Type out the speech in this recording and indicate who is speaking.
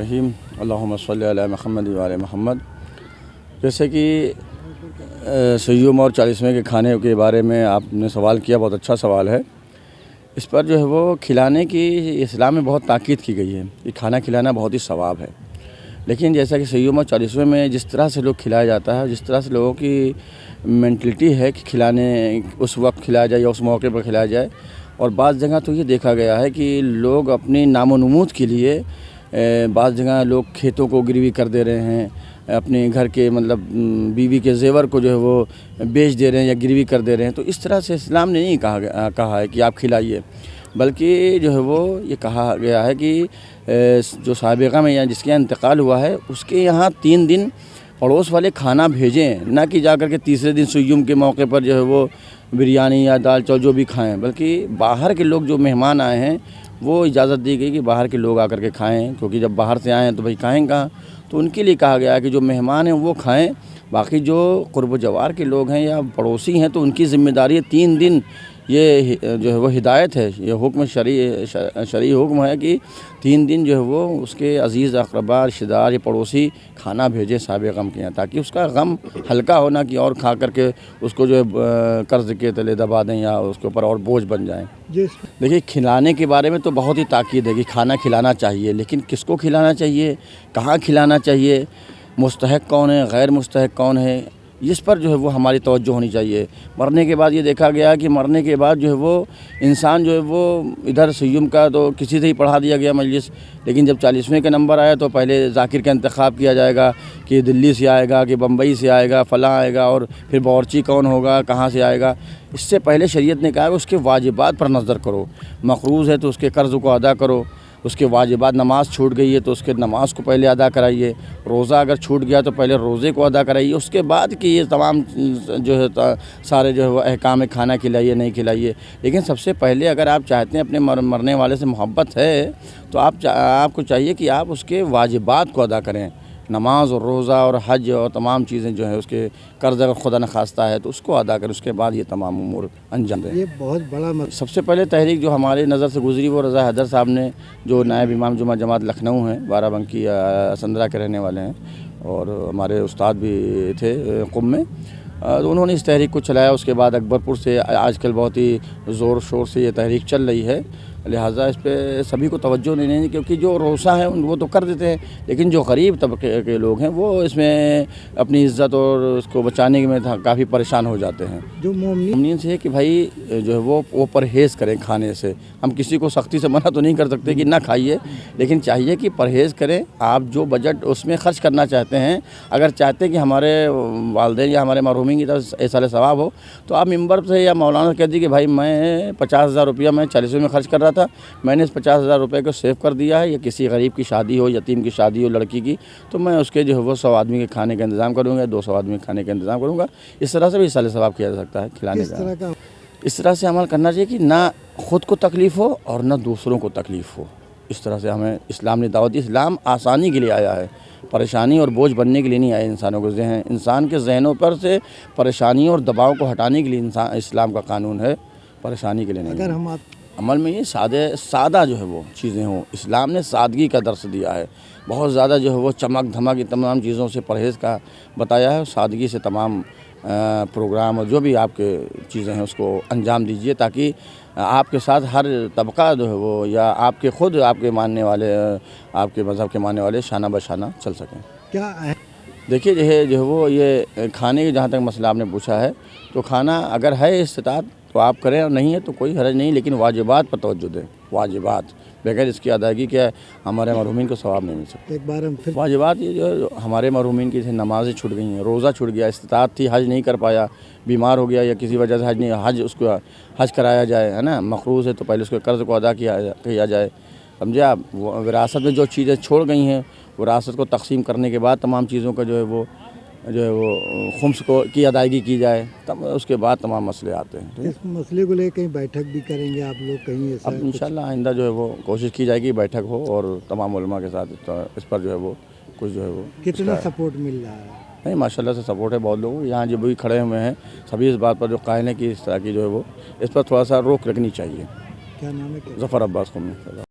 Speaker 1: الرحیم اللہم صلی علی محمد و علی محمد۔ جیسے کہ سیوم اور 40ویں کے کھانے کے بارے میں آپ نے سوال کیا، بہت اچھا سوال ہے۔ اس پر جو ہے وہ کھلانے کی اسلام میں بہت تاکید کی گئی ہے کہ کھانا کھلانا بہت ہی ثواب ہے، لیکن جیسا کہ سیوم اور 40ویں میں جس طرح سے لوگ کھلایا جاتا ہے، جس طرح سے لوگوں کی مینٹلٹی ہے کہ کھلانے اس وقت کھلایا جائے یا اس موقع پر کھلایا جائے، اور بعض جگہ تو یہ دیکھا گیا ہے کہ لوگ اپنی نام و نمود کے لیے بعض جگہ لوگ کھیتوں کو گروی کر دے رہے ہیں، اپنے گھر کے مطلب بیوی کے زیور کو جو ہے وہ بیچ دے رہے ہیں یا گروی کر دے رہے ہیں۔ تو اس طرح سے اسلام نے نہیں کہا ہے کہ آپ کھلائیے، بلکہ جو ہے وہ یہ کہا گیا ہے کہ جو سابقہ میں یا جس کے یہاں انتقال ہوا ہے اس کے یہاں 3 دن پڑوس والے کھانا بھیجیں، نہ کہ جا کر کے تیسرے دن سیوم کے موقع پر جو ہے وہ بریانی یا دال چاول جو بھی کھائیں، بلکہ باہر کے لوگ جو مہمان آئے ہیں وہ اجازت دی گئی کہ باہر کے لوگ آ کر کے کھائیں، کیونکہ جب باہر سے آئیں تو بھائی کھائیں کہاں، تو ان کے لیے کہا گیا ہے کہ جو مہمان ہیں وہ کھائیں، باقی جو قرب و جوار کے لوگ ہیں یا پڑوسی ہیں تو ان کی ذمہ داری ہے 3 دن، یہ جو ہے وہ ہدایت ہے، یہ حکم شرعی حکم ہے کہ 3 دن جو ہے وہ اس کے عزیز اقربا رشتہ دار یا پڑوسی کھانا بھیجے صاحب غم کے یہاں، تاکہ اس کا غم ہلکا ہونا کہ اور کھا کر کے اس کو جو ہے قرض کے تلے دبا دیں یا اس کے اوپر اور بوجھ بن جائیں۔ دیکھیے کھلانے کے بارے میں تو بہت ہی تاکید ہے کہ کھانا کھلانا چاہیے، لیکن کس کو کھلانا چاہیے، کہاں کھلانا چاہیے، مستحق کون ہے، غیر مستحق کون ہے، اس پر جو ہے وہ ہماری توجہ ہونی چاہیے۔ مرنے کے بعد یہ دیکھا گیا کہ مرنے کے بعد جو ہے وہ انسان جو ہے وہ ادھر سیوم کا تو کسی سے ہی پڑھا دیا گیا مجلس، لیکن جب 40ویں کا نمبر آیا تو پہلے ذاکر کا انتخاب کیا جائے گا کہ دلی سے آئے گا کہ بمبئی سے آئے گا، فلاں آئے گا، اور پھر باورچی کون ہوگا، کہاں سے آئے گا۔ اس سے پہلے شریعت نے کہا کہ اس کے واجبات پر نظر کرو، مقروض ہے تو اس کے قرض کو ادا کرو، اس کے واجبات، نماز چھوٹ گئی ہے تو اس کے نماز کو پہلے ادا کرائیے، روزہ اگر چھوٹ گیا تو پہلے روزے کو ادا کرائیے، اس کے بعد کہ یہ تمام جو ہے سارے جو ہے وہ احکام کھانا کھلائیے نہیں کھلائیے۔ لیکن سب سے پہلے اگر آپ چاہتے ہیں اپنے مرنے والے سے محبت ہے تو آپ کو چاہیے کہ آپ اس کے واجبات کو ادا کریں، نماز اور روزہ اور حج اور تمام چیزیں جو ہیں، اس کے قرض اگر خدا نخواستہ ہے تو اس کو ادا کریں، اس کے بعد یہ تمام امور انجام دیں۔
Speaker 2: یہ بہت بڑا
Speaker 1: سب سے پہلے تحریک جو ہمارے نظر سے گزری وہ رضا حیدر صاحب نے، جو نائب امام جمعہ جماعت لکھنؤ ہیں، بارہ بنکی اسندرہ کے رہنے والے ہیں اور ہمارے استاد بھی تھے قم میں، تو انہوں نے اس تحریک کو چلایا۔ اس کے بعد اکبرپور سے آج کل بہت ہی زور شور سے یہ تحریک چل رہی ہے، لہٰذا اس پہ سبھی کو توجہ نہیں دینی، کیونکہ جو روسا ہیں وہ تو کر دیتے ہیں، لیکن جو غریب طبقے کے لوگ ہیں وہ اس میں اپنی عزت اور اس کو بچانے میں کافی پریشان ہو جاتے ہیں۔
Speaker 2: جو
Speaker 1: مومنین سے ہے کہ بھائی جو ہے وہ پرہیز کریں کھانے سے، ہم کسی کو سختی سے منع تو نہیں کر سکتے کہ نہ کھائیے، لیکن چاہیے کہ پرہیز کریں۔ آپ جو بجٹ اس میں خرچ کرنا چاہتے ہیں، اگر چاہتے ہیں کہ ہمارے والدین یا ہمارے مرحومین کی طرف ایسا ثواب ہو تو آپ ممبر سے یا مولانا سے کہہ دیجیے کہ بھائی میں 50,000 روپیہ میں 40ویں میں خرچ کر رہا تھا، میں نے اس 50,000 روپے کو سیو کر دیا ہے، یا کسی غریب کی شادی ہو، یتیم کی شادی ہو لڑکی کی، تو میں اس کے جو ہے وہ 100 آدمی کے کھانے کا انتظام کروں گا، 200 آدمی کے کھانے کا انتظام کروں گا۔ اس طرح سے بھی اصل ثواب کیا جا سکتا ہے کھلانے کا۔ اس طرح سے عمل کرنا چاہیے کہ نہ خود کو تکلیف ہو اور نہ دوسروں کو تکلیف ہو، اس طرح سے ہمیں اسلام نے دعوت دی۔ اسلام آسانی کے لیے آیا ہے، پریشانی اور بوجھ بننے کے لیے نہیں آیا۔ انسان کے ذہنوں پر سے پریشانی اور دباؤ کو ہٹانے کے لیے اسلام کا قانون ہے، پریشانی کے لیے نہیں۔
Speaker 2: اگر ہم
Speaker 1: عمل میں یہ سادہ جو ہے وہ چیزیں ہوں، اسلام نے سادگی کا درس دیا ہے، بہت زیادہ جو ہے وہ چمک دھمک تمام چیزوں سے پرہیز کا بتایا ہے، سادگی سے تمام پروگرام اور جو بھی آپ کے چیزیں ہیں اس کو انجام دیجیے، تاکہ آپ کے ساتھ ہر طبقہ جو ہے وہ یا آپ کے خود آپ کے ماننے والے، آپ کے مذہب کے ماننے والے شانہ بشانہ چل سکیں۔
Speaker 2: کیا
Speaker 1: دیکھیے جو ہے وہ یہ کھانے کے جہاں تک مسئلہ آپ نے پوچھا ہے، تو کھانا اگر ہے استطاعت تو آپ کریں، اور نہیں ہے تو کوئی حرج نہیں، لیکن واجبات پر توجہ دیں۔ واجبات بغیر اس کی ادائیگی کے ہمارے مرحومین کو ثواب نہیں مل سکتا۔
Speaker 2: ایک بار ہم پھر
Speaker 1: واجبات یہ جو ہمارے مرحومین کی نمازیں چھوٹ گئی ہیں، روزہ چھوٹ گیا، استطاعت تھی حج نہیں کر پایا، بیمار ہو گیا یا کسی وجہ سے حج اس کو حج کرایا جائے، ہے نا، مقروض ہے تو پہلے اس کے قرض کو ادا کیا جائے، سمجھے آپ۔ وراثت میں جو چیزیں چھوڑ گئی ہیں، وراثت کو تقسیم کرنے کے بعد تمام چیزوں کا جو ہے وہ خمس کی ادائیگی کی جائے، تب اس کے بعد تمام مسئلے آتے ہیں۔
Speaker 2: اس مسئلے کو لے کہیں بیٹھک بھی کریں گے آپ لوگ کہیں ایسا؟
Speaker 1: اب انشاءاللہ آئندہ جو ہے وہ کوشش کی جائے گی بیٹھک ہو اور تمام علماء کے ساتھ اس پر جو ہے وہ کچھ جو ہے وہ
Speaker 2: کتنا سپورٹ مل رہا ہے؟
Speaker 1: نہیں ماشاءاللہ سے سپورٹ ہے بہت لوگوں، یہاں جو بھی کھڑے ہوئے ہیں سبھی اس بات پر جو قائل ہیں کہ اس طرح کی جو ہے وہ اس پر تھوڑا سا روک رکھنی چاہیے۔
Speaker 2: کیا نام ہے؟
Speaker 1: ظفر عباس قمی۔